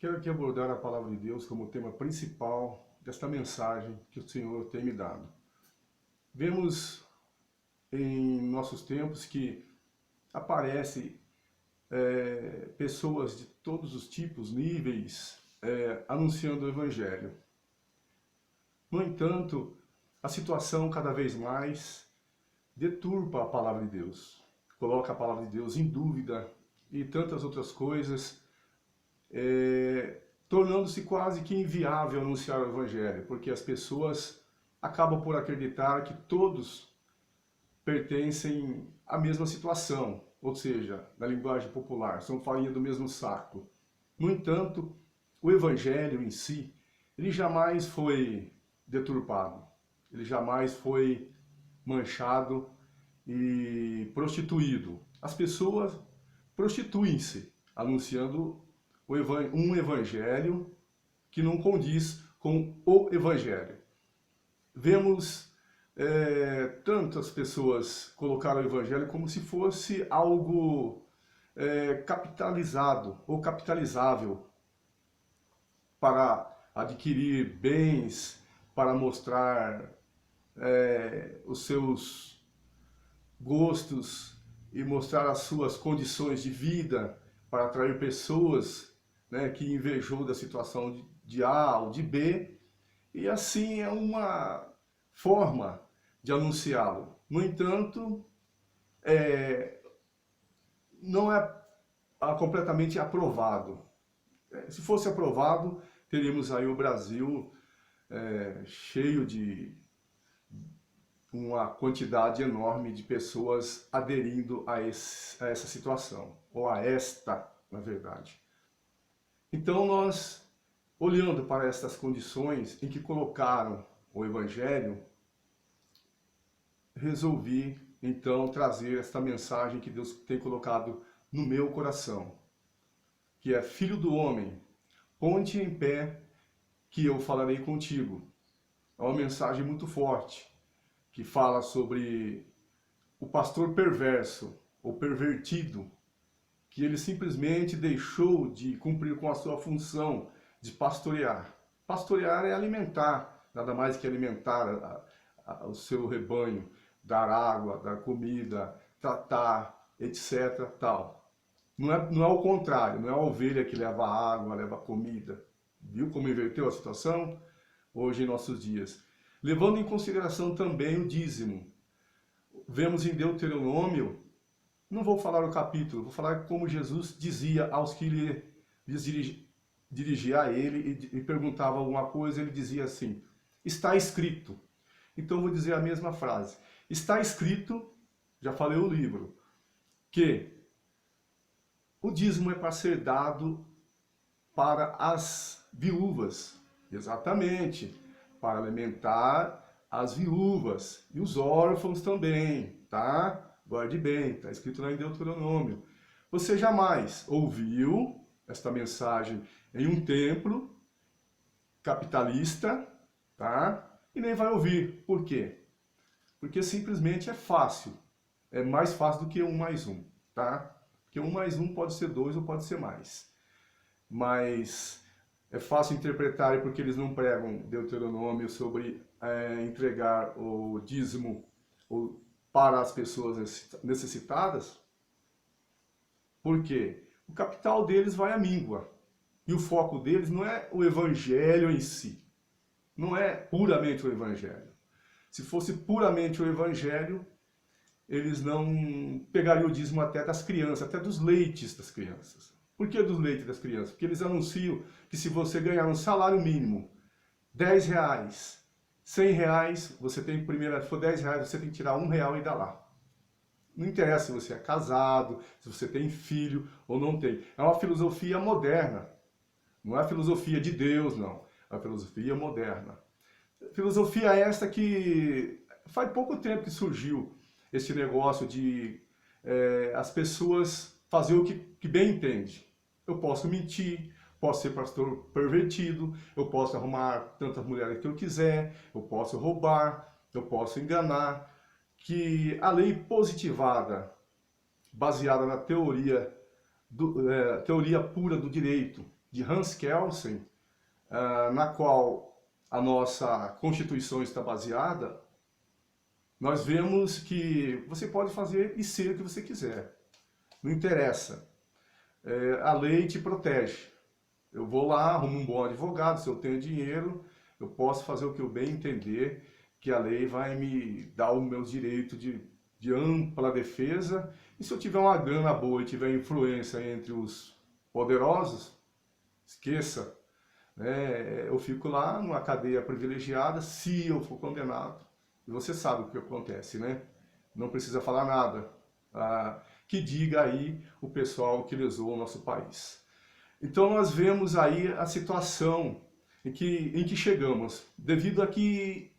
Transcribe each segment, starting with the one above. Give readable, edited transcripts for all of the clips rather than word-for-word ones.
Quero aqui abordar a palavra de Deus como tema principal desta mensagem que o Senhor tem me dado. Vemos em nossos tempos que aparecem pessoas de todos os tipos, níveis, anunciando o Evangelho. No entanto, a situação cada vez mais deturpa a palavra de Deus, coloca a palavra de Deus em dúvida e tantas outras coisas, tornando-se quase que inviável anunciar o Evangelho, porque as pessoas acabam por acreditar que todos pertencem à mesma situação, ou seja, na linguagem popular, são farinha do mesmo saco. No entanto, o Evangelho em si, ele jamais foi deturpado, ele jamais foi manchado e prostituído. As pessoas prostituem-se anunciando um evangelho que não condiz com o evangelho. Vemos tantas pessoas colocar o evangelho como se fosse algo capitalizado ou capitalizável para adquirir bens, para mostrar os seus gostos e mostrar as suas condições de vida, para atrair pessoas que invejou da situação de A ou de B, e assim é uma forma de anunciá-lo. No entanto, não é completamente aprovado. Se fosse aprovado, teríamos aí o Brasil cheio de uma quantidade enorme de pessoas aderindo a essa situação, ou a esta, na verdade. Então nós, olhando para estas condições em que colocaram o Evangelho, resolvi então trazer esta mensagem que Deus tem colocado no meu coração, que é: Filho do homem, ponte em pé, que eu falarei contigo. É uma mensagem muito forte, que fala sobre o pastor perverso, ou pervertido, que ele simplesmente deixou de cumprir com a sua função de pastorear. Pastorear é alimentar, nada mais que alimentar o seu rebanho, dar água, dar comida, tratar, etc. Tal. Não é o contrário, não é a ovelha que leva água, leva comida. Viu como inverteu a situação? Hoje em nossos dias. Levando em consideração também o dízimo. Vemos em Deuteronômio, não vou falar o capítulo, vou falar como Jesus dizia aos que lhes dirigia a ele e perguntava alguma coisa, ele dizia assim: está escrito. Então vou dizer a mesma frase. Está escrito, já falei o livro, que o dízimo é para ser dado para as viúvas. Exatamente, para alimentar as viúvas e os órfãos também, tá? Guarde bem, está escrito lá em Deuteronômio. Você jamais ouviu esta mensagem em um templo capitalista, tá? E nem vai ouvir. Por quê? Porque simplesmente é fácil. É mais fácil do que 1 mais 1, tá? Porque 1 mais 1 pode ser 2 ou pode ser mais. Mas é fácil interpretar porque eles não pregam Deuteronômio sobre entregar o dízimo para as pessoas necessitadas. Por quê? O capital deles vai à míngua. E o foco deles não é o evangelho em si. Não é puramente o evangelho. Se fosse puramente o evangelho, eles não pegariam o dízimo até das crianças, até dos leites das crianças. Por que dos leites das crianças? Porque eles anunciam que se você ganhar um salário mínimo, R$10, R$100, você tem que primeiro, se for R$10, você tem que tirar R$1 e dar lá. Não interessa se você é casado, se você tem filho ou não tem. É uma filosofia moderna. Não é a filosofia de Deus, não. É a filosofia moderna. Filosofia esta que faz pouco tempo que surgiu esse negócio de as pessoas fazer o que bem entende. Eu posso mentir, posso ser pastor pervertido, eu posso arrumar tantas mulheres que eu quiser, eu posso roubar, eu posso enganar. Que a lei positivada, baseada na teoria pura do direito, de Hans Kelsen, na qual a nossa Constituição está baseada, nós vemos que você pode fazer e ser o que você quiser. Não interessa. A lei te protege. Eu vou lá, arrumo um bom advogado, se eu tenho dinheiro, eu posso fazer o que eu bem entender, que a lei vai me dar os meus direitos de ampla defesa. E se eu tiver uma grana boa e tiver influência entre os poderosos, esqueça, né? Eu fico lá numa cadeia privilegiada se eu for condenado. E você sabe o que acontece, né? Não precisa falar nada. Que diga aí o pessoal que lesou o nosso país. Então nós vemos aí a situação em que chegamos, devido a que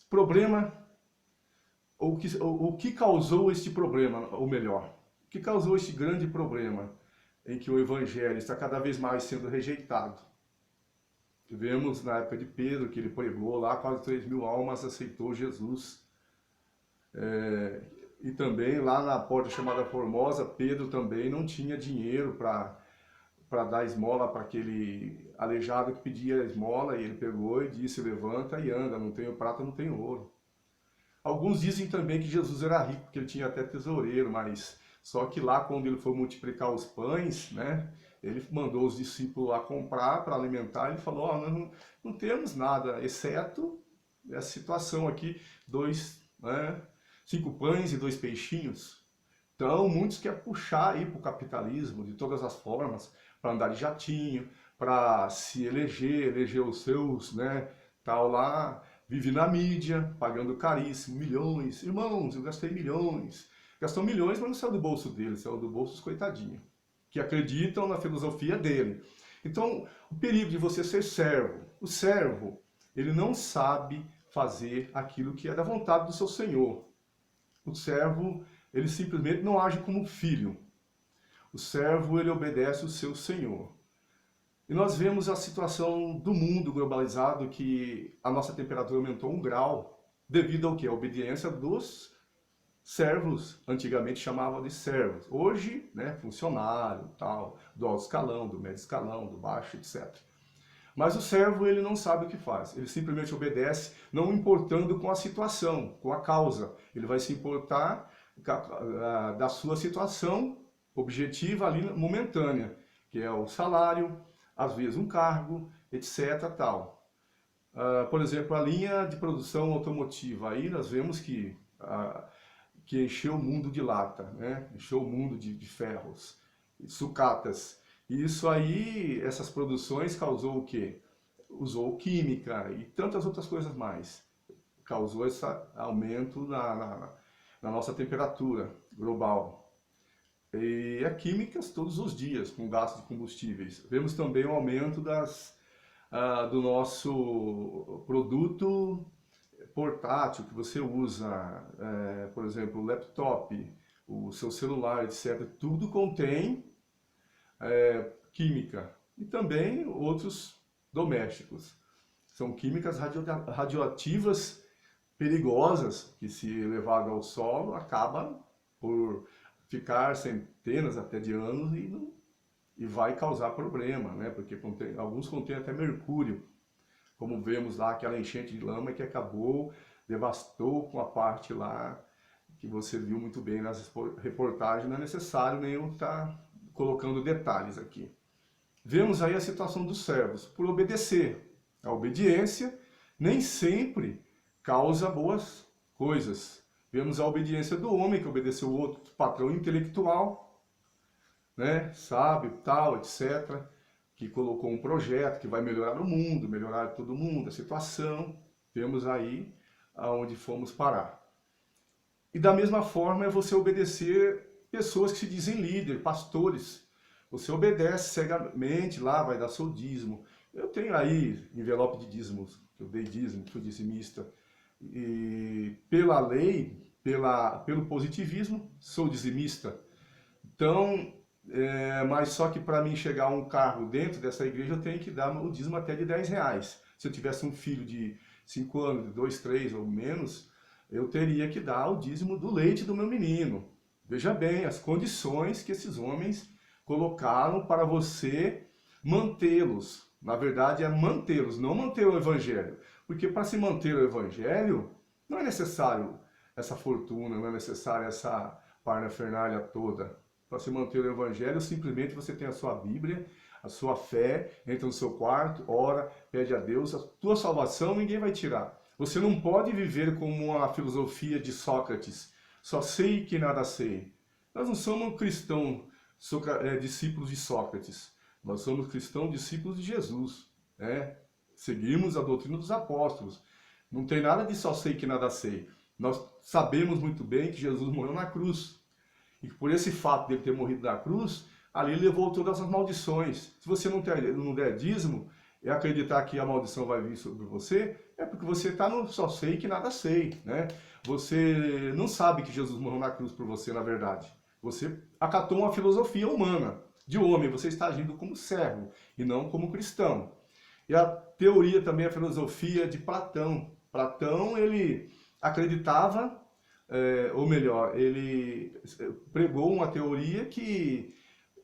problema, o que causou este problema, ou melhor, o que causou este grande problema em que o Evangelho está cada vez mais sendo rejeitado. Vemos na época de Pedro, que ele pregou lá, quase 3.000 almas aceitou Jesus. E também lá na porta chamada Formosa, Pedro também não tinha dinheiro para dar esmola para aquele aleijado que pedia esmola, e ele pegou e disse, levanta e anda, não tenho prata, não tenho ouro. Alguns dizem também que Jesus era rico, porque ele tinha até tesoureiro, mas só que lá quando ele foi multiplicar os pães, né, ele mandou os discípulos lá comprar para alimentar, ele falou, nós não temos nada, exceto essa situação aqui, 5 pães e 2 peixinhos. Então, muitos querem puxar aí para o capitalismo, de todas as formas, para andar de jatinho, para se eleger os seus, né, tal lá, vive na mídia, pagando caríssimo, milhões. Irmãos, eu gastei milhões. Gastou milhões, mas não saiu do bolso dele, saiu do bolso dos coitadinhos, que acreditam na filosofia dele. Então, o perigo de você ser servo. O servo, ele não sabe fazer aquilo que é da vontade do seu senhor. O servo, ele simplesmente não age como filho. O servo, ele obedece o seu senhor. E nós vemos a situação do mundo globalizado, que a nossa temperatura aumentou 1 grau, devido ao quê? A obediência dos servos. Antigamente chamavam de servos. Hoje, né, funcionário, tal, do alto escalão, do médio escalão, do baixo, etc. Mas o servo, ele não sabe o que faz. Ele simplesmente obedece, não importando com a situação, com a causa. Ele vai se importar da sua situação objetiva ali, momentânea, que é o salário, às vezes um cargo, etc. tal. Por exemplo, a linha de produção automotiva, aí nós vemos que encheu o mundo de lata, né? Encheu o mundo de ferros, sucatas. E isso aí, essas produções causou o quê? Usou química e tantas outras coisas mais. Causou esse aumento na nossa temperatura global. E a químicas todos os dias, com gasto de combustíveis. Vemos também o aumento do nosso produto portátil que você usa, por exemplo, o laptop, o seu celular, etc. Tudo contém química. E também outros domésticos. São químicas radioativas perigosas que, se levado ao solo, acaba por ficar centenas até de anos e vai causar problema, né? Porque alguns contêm até mercúrio, como vemos lá aquela enchente de lama que devastou com a parte lá que você viu muito bem nas reportagens. Não é necessário nem eu estar colocando detalhes aqui. Vemos aí a situação dos servos, por obedecer. A obediência nem sempre causa boas coisas. Vemos a obediência do homem, que obedeceu o outro patrão intelectual, né, sábio, tal, etc., que colocou um projeto que vai melhorar o mundo, melhorar todo mundo, a situação. Vemos aí aonde fomos parar. E da mesma forma é você obedecer pessoas que se dizem líderes, pastores. Você obedece cegamente, lá vai dar seu dízimo. Eu tenho aí envelope de dízimos, eu dei dízimo, fui dizimista. E pela lei, pelo positivismo, sou dizimista. Então, mas só que para mim chegar a um cargo dentro dessa igreja, eu tenho que dar o dízimo até de R$10. Se eu tivesse um filho de 5 anos, de 2, 3 ou menos, eu teria que dar o dízimo do leite do meu menino. Veja bem as condições que esses homens colocaram para você mantê-los. Na verdade, é mantê-los, não manter o evangelho. Porque para se manter o evangelho, não é necessário essa fortuna, não é necessário essa parafernália toda. Para se manter o evangelho, simplesmente você tem a sua Bíblia, a sua fé, entra no seu quarto, ora, pede a Deus, a tua salvação ninguém vai tirar. Você não pode viver como a filosofia de Sócrates, só sei que nada sei. Nós não somos cristãos, discípulos de Sócrates. Nós somos cristãos discípulos de Jesus, né? Seguimos a doutrina dos apóstolos. Não tem nada de só sei que nada sei. Nós sabemos muito bem que Jesus morreu na cruz. E por esse fato de ele ter morrido na cruz, ali ele levou todas as maldições. Se você não der dízimo e acreditar que a maldição vai vir sobre você, é porque você está no só sei que nada sei, né? Você não sabe que Jesus morreu na cruz por você, na verdade. Você acatou uma filosofia humana. De homem, você está agindo como servo e não como cristão. E a teoria também, a filosofia de Platão. Platão, ele acreditava, ou melhor, ele pregou uma teoria que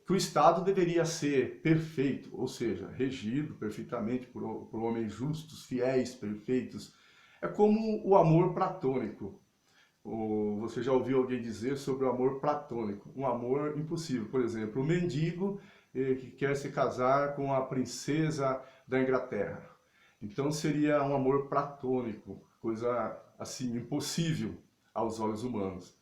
o Estado deveria ser perfeito, ou seja, regido perfeitamente por homens justos, fiéis, perfeitos. É como o amor platônico. Você já ouviu alguém dizer sobre o amor platônico? Um amor impossível. Por exemplo, o mendigo que quer se casar com a princesa da Inglaterra. Então seria um amor platônico, coisa assim, impossível aos olhos humanos.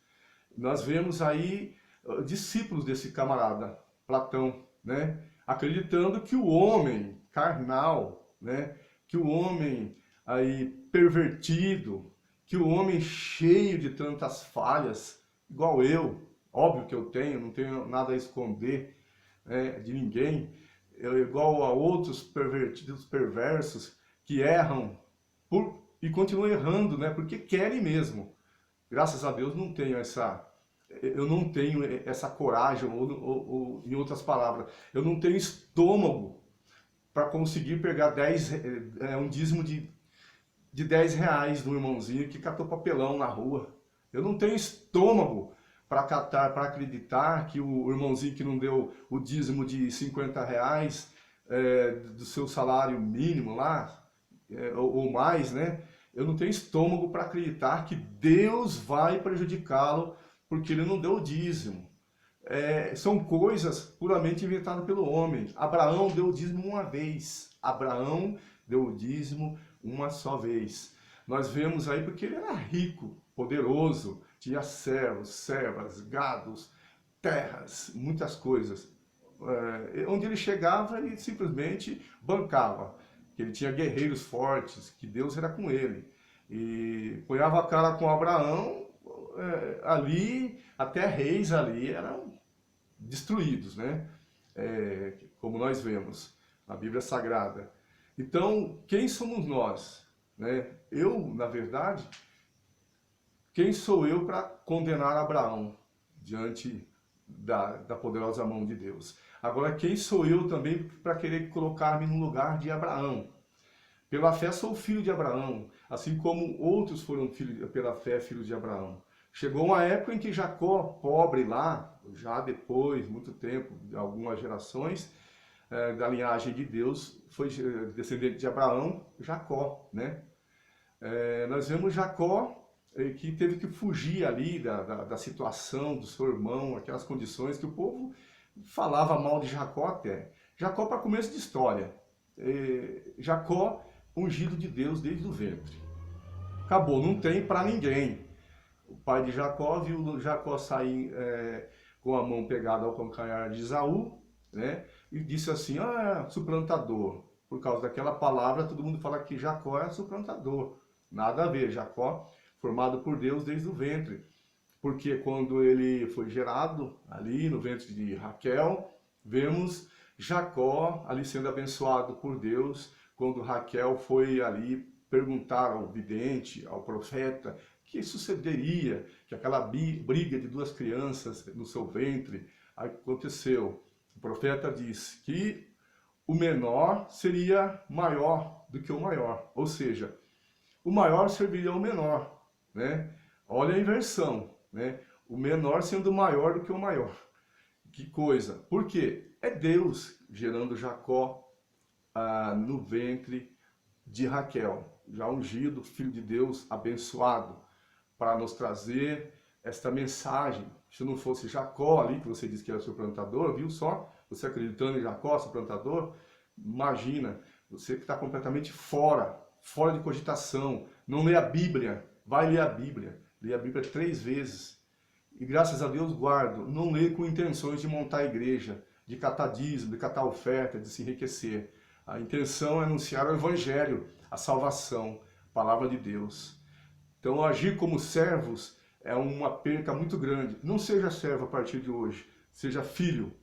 Nós vemos aí discípulos desse camarada, Platão, né? Acreditando que o homem carnal, né? Que o homem aí pervertido, que o homem cheio de tantas falhas, igual eu, óbvio que eu tenho, não tenho nada a esconder, né, de ninguém, igual a outros pervertidos, perversos, que erram e continuam errando, né, porque querem mesmo. Graças a Deus eu não tenho essa coragem, ou em outras palavras, eu não tenho estômago para conseguir pegar um dízimo de R$ 10 do irmãozinho que catou papelão na rua. Eu não tenho estômago para acreditar que o irmãozinho que não deu o dízimo de R$ 50 do seu salário mínimo lá, ou mais, né? Eu não tenho estômago para acreditar que Deus vai prejudicá-lo porque ele não deu o dízimo. São coisas puramente inventadas pelo homem. Abraão deu o dízimo uma vez. Abraão deu o dízimo uma só vez. Nós vemos aí porque ele era rico, poderoso, tinha servos, servas, gados, terras, muitas coisas. Onde ele chegava, ele simplesmente bancava. Ele tinha guerreiros fortes, que Deus era com ele. E ponhava a cara com Abraão, ali, até reis ali eram destruídos, né? Como nós vemos na Bíblia Sagrada. Então, quem somos nós? Né? Na verdade, quem sou eu para condenar Abraão diante da poderosa mão de Deus? Agora, quem sou eu também para querer colocar-me no lugar de Abraão? Pela fé sou filho de Abraão, assim como outros foram pela fé filhos de Abraão. Chegou uma época em que Jacó, pobre lá, já depois, muito tempo, de algumas gerações, da linhagem de Deus, foi descendente de Abraão, Jacó, né? Nós vemos Jacó que teve que fugir ali da situação do seu irmão, aquelas condições que o povo falava mal de Jacó até. Jacó, para começo de história, Jacó, ungido de Deus desde o ventre. Acabou, não tem para ninguém. O pai de Jacó viu Jacó sair com a mão pegada ao calcanhar de Esaú, né? E disse assim, suplantador. Por causa daquela palavra, todo mundo fala que Jacó é suplantador. Nada a ver, Jacó, formado por Deus desde o ventre. Porque quando ele foi gerado, ali no ventre de Raquel, vemos Jacó ali sendo abençoado por Deus, quando Raquel foi ali perguntar ao vidente, ao profeta, que sucederia, que aquela briga de duas crianças no seu ventre aconteceu. O profeta disse que o menor seria maior do que o maior, ou seja, o maior serviria ao menor, né? Olha a inversão, né? O menor sendo maior do que o maior. Que coisa! Por quê? É Deus. gerando Jacó no ventre de Raquel, já ungido, filho de Deus, abençoado, para nos trazer esta mensagem. Se não fosse Jacó ali, que você disse que era seu plantador, viu só? Você acreditando em Jacó, seu plantador? Imagina, você que está completamente fora de cogitação, não lê a Bíblia, vai ler a Bíblia. Lê a Bíblia 3 vezes. E graças a Deus guardo, não lê com intenções de montar a igreja, de catar dízimo, de catar oferta, de se enriquecer. A intenção é anunciar o Evangelho, a salvação, a palavra de Deus. Então agir como servos é uma perca muito grande. Não seja servo a partir de hoje, seja filho.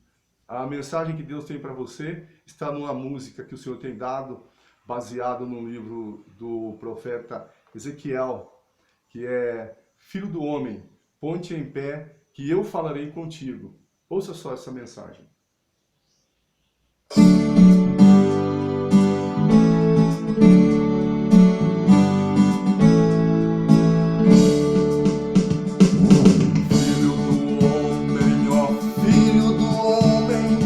A mensagem que Deus tem para você está numa música que o Senhor tem dado, baseado no livro do profeta Ezequiel, que é: Filho do homem, ponte em pé, que eu falarei contigo. Ouça só essa mensagem. Filho do homem, ó filho do homem,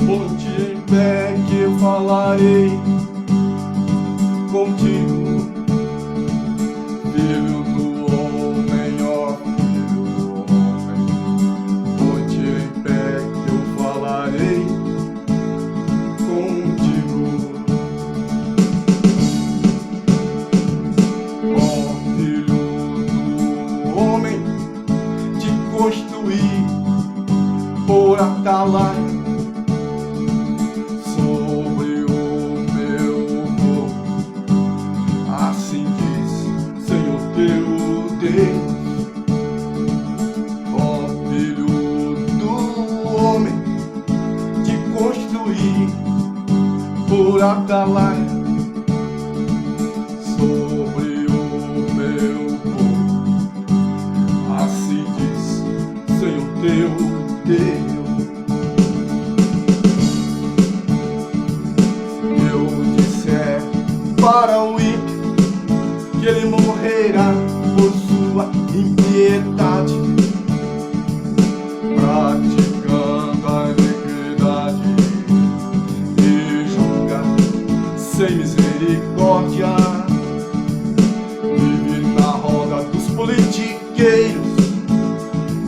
ponte em pé, que eu falarei contigo. Filho do homem, ó filho do homem, ponte em pé, que eu falarei contigo. Ó filho do homem, te construí por atalaia sobre o meu corpo. Assim diz Senhor teu Deus. Ó filho do homem, te construí por atalaia sobre o meu corpo. Assim diz Senhor teu Deus. Eu disser para o ímpio que ele morrerá por sua impiedade, praticando a iniquidade e julga sem misericórdia, vive na roda dos politiqueiros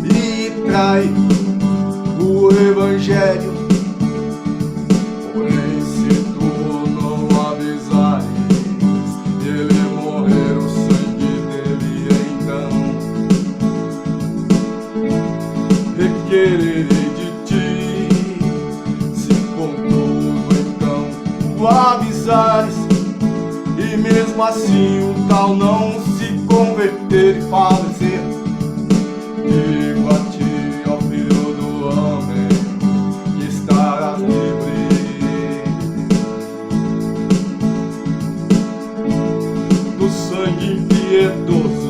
e trai o evangelho. Porém, se tu não avisares ele morrer, o sangue dele então requererei de ti. Se contudo então tu avisares e mesmo assim o tal não se converter e falecer, digo a ti, ó filho do homem, que estarás livre do sangue impiedoso.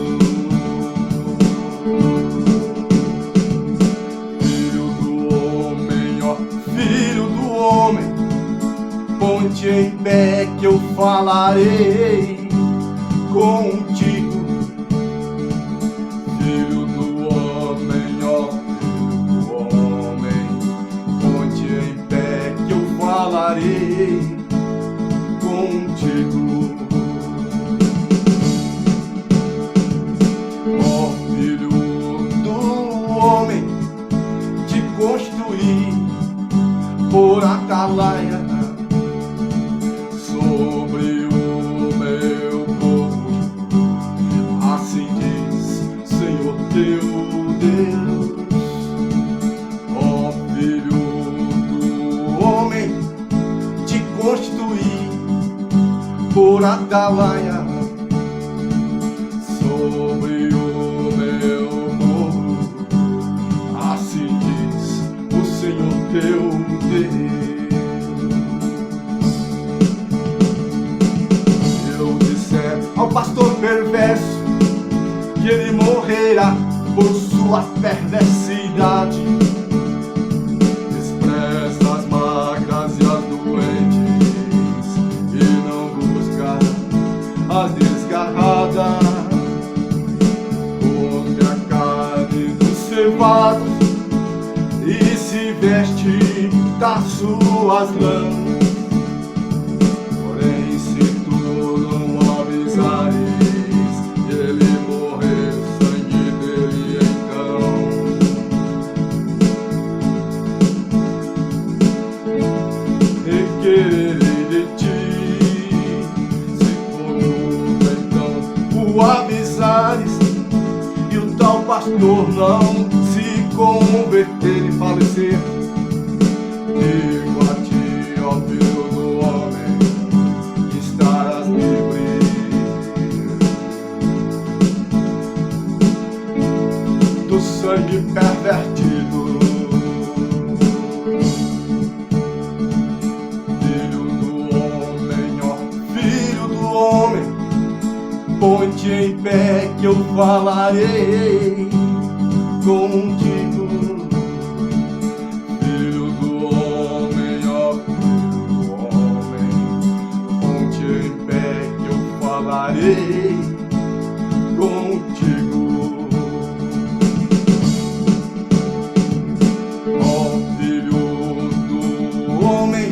Filho do homem, ó filho do homem, ponte em pé, que eu falarei contigo. Filho do homem, ó filho do homem, ponte em pé, que eu falarei contigo. Ó filho do homem, te construí por atalaia sobre o meu corpo. Assim diz Senhor teu Deus. Ó filho do homem, te construí por atalaia sobre o meu corpo. Assim diz o Senhor teu Deus. Eu disser ao pastor perverso que ele morrerá por sua perversidade, despreza as magras e as doentes e não busca as desgarradas, come a carne dos cevados e se veste da sua pastor não se converter e falecer, digo a ti, ó filho do homem, que estarás livre do sangue pervertido. Filho do homem, ó filho do homem, põe-te em pé que eu falarei contigo. Filho do homem, ó filho do homem, põe-te em pé que eu falarei contigo. Ó filho do homem,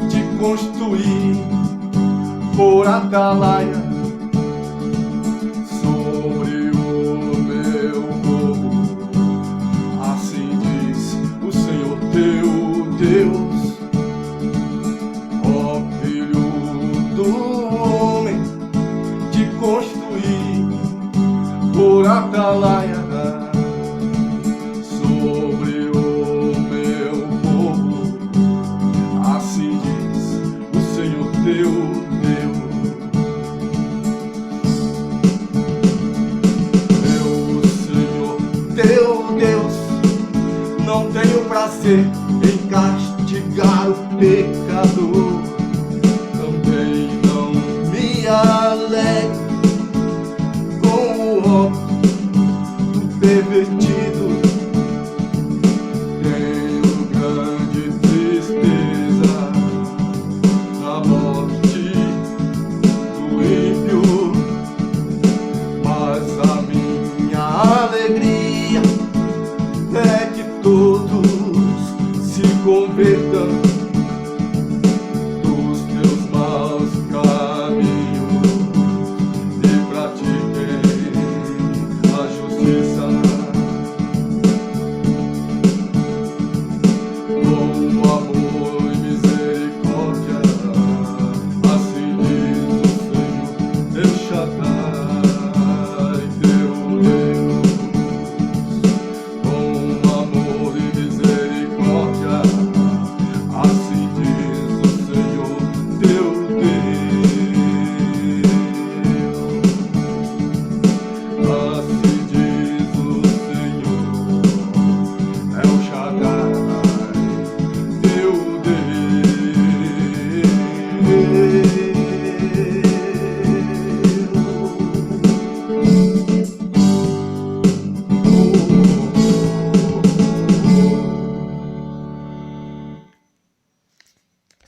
te construí por atalaia sobre o meu povo, assim diz o Senhor teu Deus. Ó filho do homem, te construí por atalaia sobre o meu povo, assim diz o Senhor teu Deus. Teu Deus, não tenho prazer em castigar o pecador.